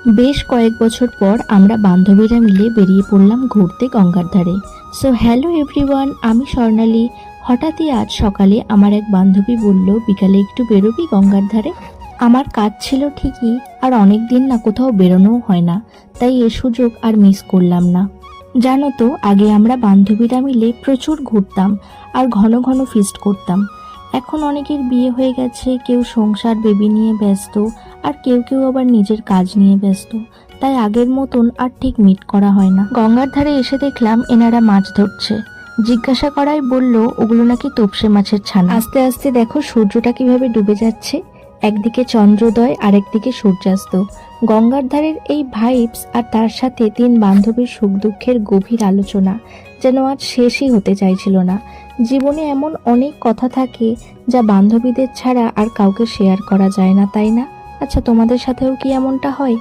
বেশ কয়েক বছর পর আমরা বান্ধবীরা মিলে বেরিয়ে পড়লাম ঘুরতে গঙ্গার ধারে। সো হ্যালো এভরিওয়ান, আমি স্বর্ণালী। হঠাৎই আজ সকালে আমার এক বান্ধবী বলল, বিকালে একটু বেরোবি গঙ্গার ধারে? আমার কাজ ছিল ঠিকই, আর অনেক দিন না কোথাও বেরোনোও হয় না, তাই এ সুযোগ আর মিস করলাম না। জানো তো, আগে আমরা বান্ধবীরা মিলে প্রচুর ঘুরতাম আর ঘন ঘন ফিস্ট করতাম। এখন অনেকের বিয়ে হয়ে গেছে, কেউ সংসার বেবি নিয়ে ব্যস্ত, আর কেউ কেউ আবার নিজের কাজ নিয়ে ব্যস্ত, তাই আগের মতন আর ঠিক মিট করা হয় না। গঙ্গার ধারে এসে দেখলাম এনারা মাছ ধরছে। জিজ্ঞাসা করায় বলল ওগুলো নাকি তোপসে মাছের ছানা। আস্তে আস্তে দেখো সূর্যটা কিভাবে ডুবে যাচ্ছে, একদিকে চন্দ্রোদয় আর একদিকে সূর্যাস্ত। গঙ্গার ধারের এই ভাইবস আর তার সাথে তিন বান্ধবীর সুখ দুঃখের গভীর আলোচনা যেন আজ শেষই হতে চাইছিল না। জীবনে এমন অনেক কথা থাকে যা বান্ধবীদের ছাড়া আর কাউকে শেয়ার করা যায় না, তাই না? আচ্ছা, তোমাদের সাথেও কি এমনটা হয়?